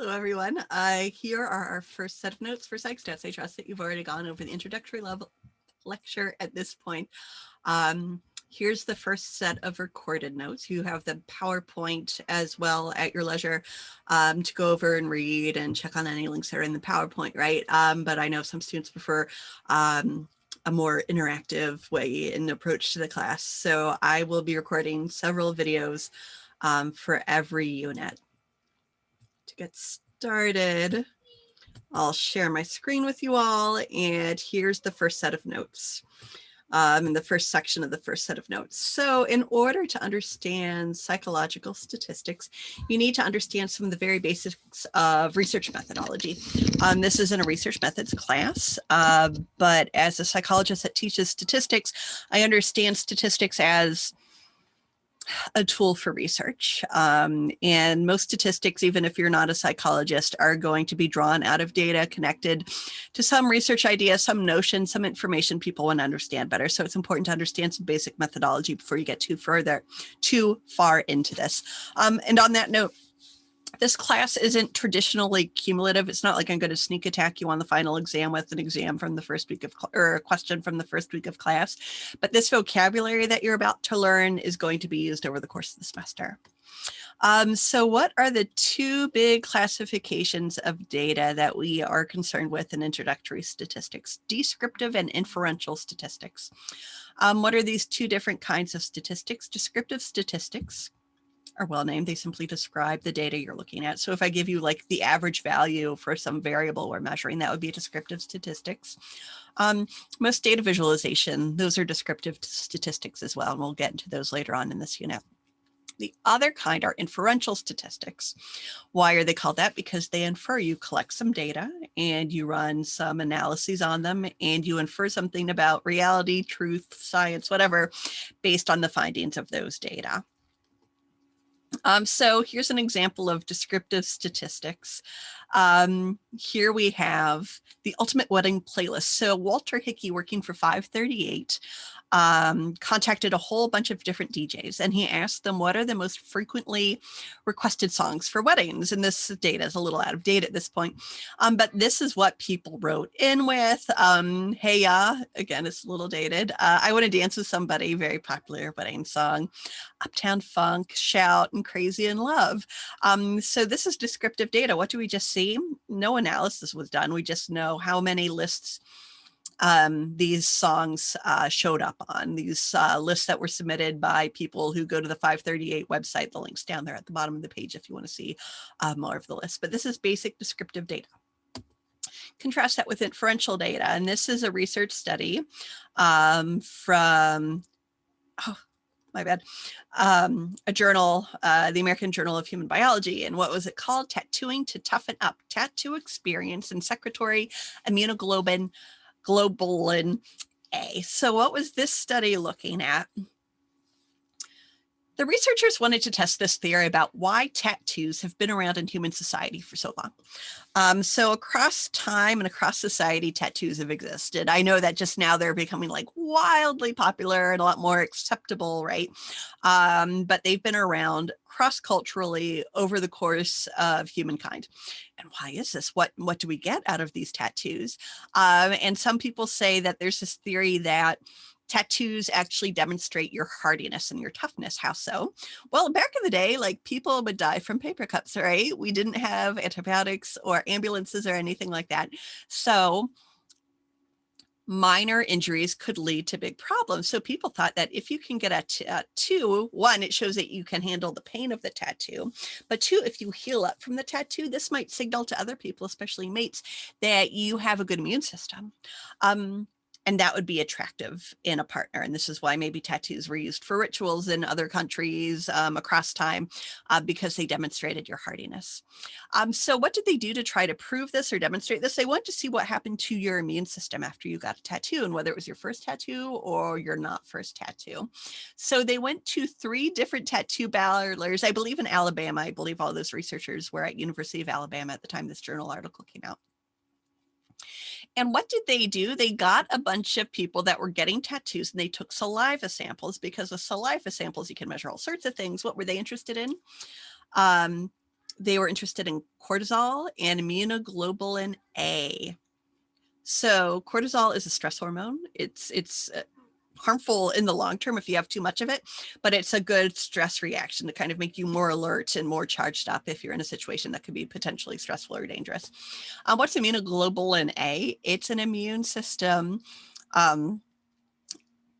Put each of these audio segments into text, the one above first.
Hello, everyone. Here are our first set of notes for Psych Stats. I trust that you've already gone over the introductory level lecture at this point. Here's the first set of recorded notes. You have the PowerPoint as well at your leisure to go over and read and check on any links that are in the PowerPoint, right? But I know some students prefer a more interactive way and approach to the class. So I will be recording several videos for every unit. To get started, I'll share my screen with you all, and here's the first set of notes. In the first section of the first set of notes. So in order to understand psychological statistics, you need to understand some of the very basics of research methodology. This isn't a research methods class, but as a psychologist that teaches statistics, I understand statistics as a tool for research. And most statistics, even if you're not a psychologist, are going to be drawn out of data connected to some research idea, some notion, some information people want to understand better. So it's important to understand some basic methodology before you get too far into this. And on that note, this class isn't traditionally cumulative. It's not like I'm going to sneak attack you on the final exam with an exam from the first week of, or a question from the first week of class. But this vocabulary that you're about to learn is going to be used over the course of the semester. So what are the two big classifications of data that we are concerned with in introductory statistics? Descriptive and inferential statistics. What are these two different kinds of statistics? Descriptive statistics are well named. They simply describe the data you're looking at. So if I give you like the average value for some variable we're measuring, that would be a descriptive statistics. Most data visualization, those are descriptive statistics as well, and we'll get into those later on in this unit. The other kind are inferential statistics. Why are they called that? Because they infer. You collect some data and you run some analyses on them and you infer something about reality, truth, science, whatever, based on the findings of those data. So here's an example of descriptive statistics. Here we have the Ultimate Wedding Playlist. So Walter Hickey, working for 538, contacted a whole bunch of different DJs, and he asked them what are the most frequently requested songs for weddings. And this data is a little out of date at this point, but this is what people wrote in with. Hey Ya, again, it's a little dated. I Want to Dance with Somebody, very popular wedding song. Uptown Funk, Shout, and Crazy in Love. So this is descriptive data. What do we just see? No analysis was done. We just know how many lists these songs showed up on, these lists that were submitted by people who go to the 538 website. The link's down there at the bottom of the page if you want to see more of the list. But this is basic descriptive data. Contrast that with inferential data. And this is a research study from, my bad, a journal, the American Journal of Human Biology. And what was it called? Tattooing to Toughen Up, Tattoo Experience and Secretory Immunoglobulin A. So what was this study looking at? The researchers wanted to test this theory about why tattoos have been around in human society for so long. So across time and across society, tattoos have existed. I know that just now they're becoming like wildly popular and a lot more acceptable, right? But they've been around cross-culturally over the course of humankind. And why is this? What do we get out of these tattoos? And some people say that there's this theory that tattoos actually demonstrate your hardiness and your toughness. How so? Well, back in the day, like people would die from paper cuts, right? We didn't have antibiotics or ambulances or anything like that. So minor injuries could lead to big problems. So people thought that if you can get a tattoo, one, it shows that you can handle the pain of the tattoo, but two, if you heal up from the tattoo, this might signal to other people, especially mates, that you have a good immune system. And that would be attractive in a partner. And this is why maybe tattoos were used for rituals in other countries across time, because they demonstrated your hardiness. So what did they do to try to prove this or demonstrate this? They wanted to see what happened to your immune system after you got a tattoo and whether it was your first tattoo or your not first tattoo. So they went to 3 different tattoo parlors, I believe in Alabama. I believe all those researchers were at University of Alabama at the time this journal article came out. And what did they do? They got a bunch of people that were getting tattoos and they took saliva samples, because with saliva samples, you can measure all sorts of things. What were they interested in? they were interested in cortisol and immunoglobulin A. So cortisol is a stress hormone. It's harmful in the long term if you have too much of it, but it's a good stress reaction to kind of make you more alert and more charged up if you're in a situation that could be potentially stressful or dangerous. What's immunoglobulin A? It's an immune system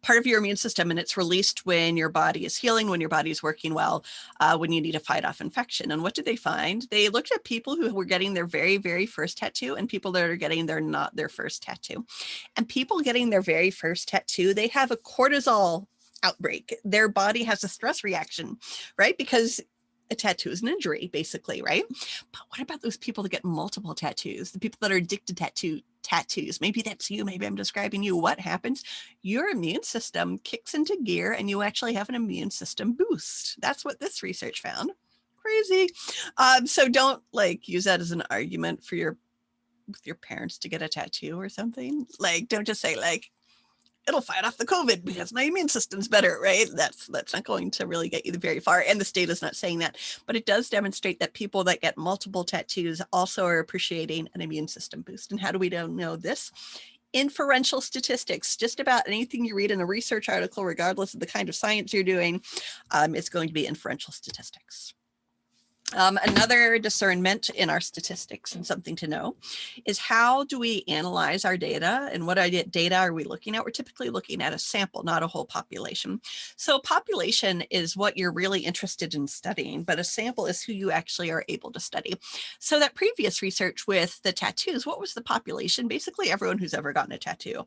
part of your immune system, and it's released when your body is healing, when your body is working well, when you need to fight off infection. And what did they find? They looked at people who were getting their very, very first tattoo and people that are getting not their first tattoo. And people getting their very first tattoo, they have a cortisol outbreak. Their body has a stress reaction, right? Because a tattoo is an injury, basically, right? But what about those people that get multiple tattoos? The people that are addicted to tattoos? Maybe that's you. Maybe I'm describing you. What happens? Your immune system kicks into gear and you actually have an immune system boost. That's what this research found. Crazy. So don't like use that as an argument for with your parents to get a tattoo or something. Like, don't just say like, it'll fight off the COVID because my immune system's better, right? That's not going to really get you very far. And the state is not saying that, but it does demonstrate that people that get multiple tattoos also are appreciating an immune system boost. And how do we know this? Inferential statistics. Just about anything you read in a research article, regardless of the kind of science you're doing, it's going to be inferential statistics. Another discernment in our statistics and something to know is how do we analyze our data and what data are we looking at? We're typically looking at a sample, not a whole population. So population is what you're really interested in studying, but a sample is who you actually are able to study. So that previous research with the tattoos, what was the population? Basically everyone who's ever gotten a tattoo.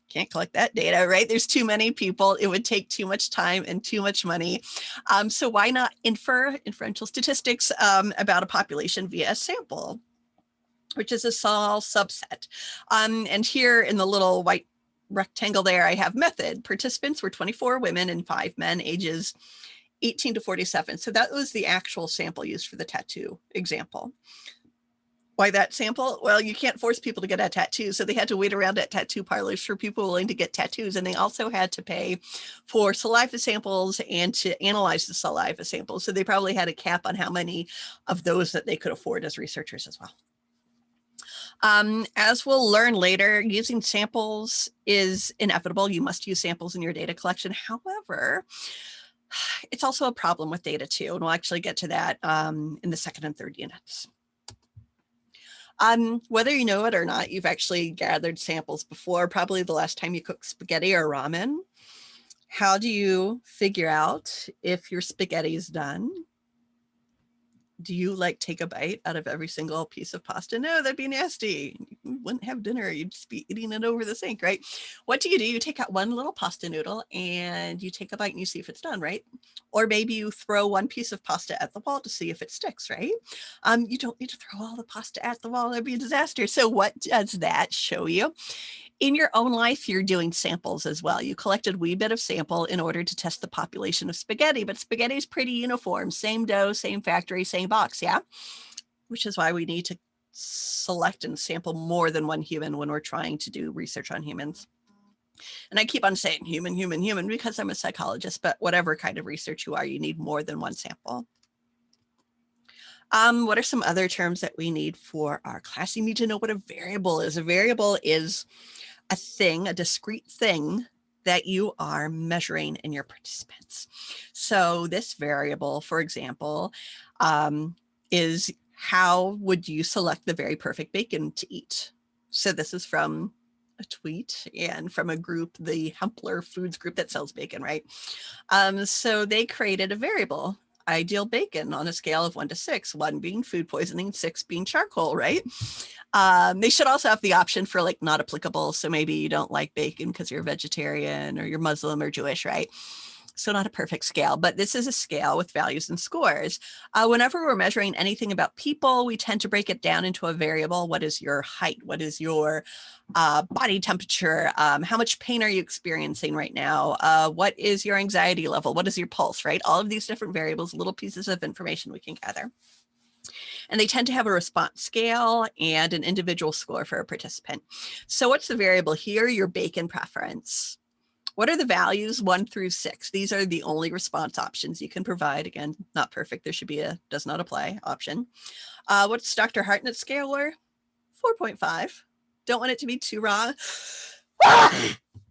Can't collect that data, right? There's too many people. It would take too much time and too much money. So why not inferential statistics about a population via a sample, which is a small subset. And here in the little white rectangle there, I have method. Participants were 24 women and 5 men, ages 18 to 47. So that was the actual sample used for the tattoo example. Why that sample? Well, you can't force people to get a tattoo. So they had to wait around at tattoo parlors for people willing to get tattoos. And they also had to pay for saliva samples and to analyze the saliva samples. So they probably had a cap on how many of those that they could afford as researchers as well. As we'll learn later, using samples is inevitable. You must use samples in your data collection. However, it's also a problem with data too. And we'll actually get to that in the second and third units. Whether you know it or not, you've actually gathered samples before, probably the last time you cooked spaghetti or ramen. How do you figure out if your spaghetti is done? Do you like take a bite out of every single piece of pasta? No, that'd be nasty. You wouldn't have dinner. You'd just be eating it over the sink, right? What do? You take out one little pasta noodle and you take a bite and you see if it's done, right? Or maybe you throw one piece of pasta at the wall to see if it sticks, right? You don't need to throw all the pasta at the wall. That'd be a disaster. So what does that show you? In your own life, you're doing samples as well. You collected a wee bit of sample in order to test the population of spaghetti, but spaghetti is pretty uniform. Same dough, same factory, same box, yeah? Which is why we need to select and sample more than one human when we're trying to do research on humans. And I keep on saying human, because I'm a psychologist, but whatever kind of research you are, you need more than one sample. What are some other terms that we need for our class? You need to know what a variable is. A variable is a thing, a discrete thing that you are measuring in your participants. So this variable, for example, is how would you select the very perfect bacon to eat? So this is from a tweet and from a group, the Hempler Foods group that sells bacon, right? So they created a variable, ideal bacon, on a scale of 1 to 6, 1 being food poisoning, 6 being charcoal, right? They should also have the option for like not applicable. So maybe you don't like bacon because you're a vegetarian or you're Muslim or Jewish, right? So not a perfect scale, but this is a scale with values and scores. Whenever we're measuring anything about people, we tend to break it down into a variable. What is your height? What is your body temperature? How much pain are you experiencing right now? What is your anxiety level? What is your pulse, right? All of these different variables, little pieces of information we can gather. And they tend to have a response scale and an individual score for a participant. So what's the variable here? Your bacon preference. What are the values 1 through 6? These are the only response options you can provide. Again, not perfect. There should be a does not apply option. What's Dr. Hartnett's scaler? 4.5. Don't want it to be too raw.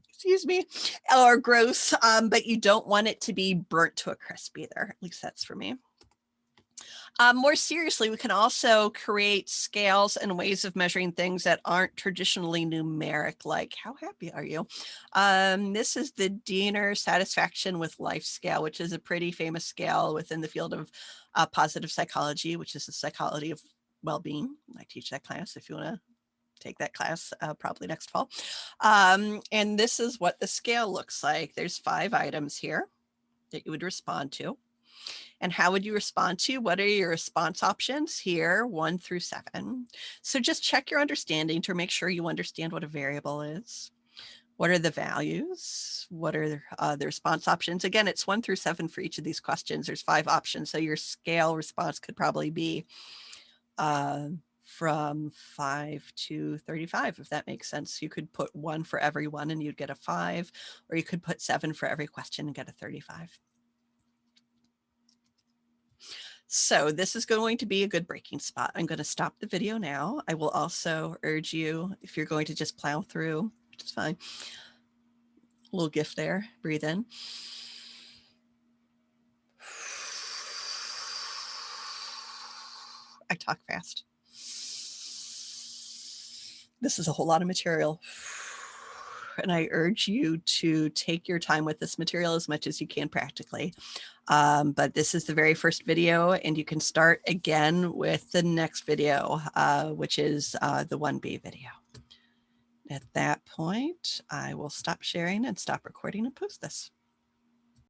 Excuse me, or gross, but you don't want it to be burnt to a crisp either. At least that's for me. More seriously, we can also create scales and ways of measuring things that aren't traditionally numeric, like how happy are you? This is the Diener Satisfaction with Life scale, which is a pretty famous scale within the field of positive psychology, which is the psychology of well-being. I teach that class if you want to take that class probably next fall. And this is what the scale looks like. There's 5 items here that you would respond to. And how would you respond to? What are your response options here, 1 through 7? So just check your understanding to make sure you understand what a variable is. What are the values? What are the response options? Again, it's 1 through 7 for each of these questions. There's 5 options. So your scale response could probably be from 5 to 35, if that makes sense. You could put 1 for every one and you'd get a 5, or you could put 7 for every question and get a 35. So this is going to be a good breaking spot. I'm going to stop the video now. I will also urge you, if you're going to just plow through, which is fine, a little gift there, breathe in. I talk fast. This is a whole lot of material. And I urge you to take your time with this material as much as you can practically. But this is the very first video, and you can start again with the next video, which is the 1B video. At that point, I will stop sharing and stop recording and post this.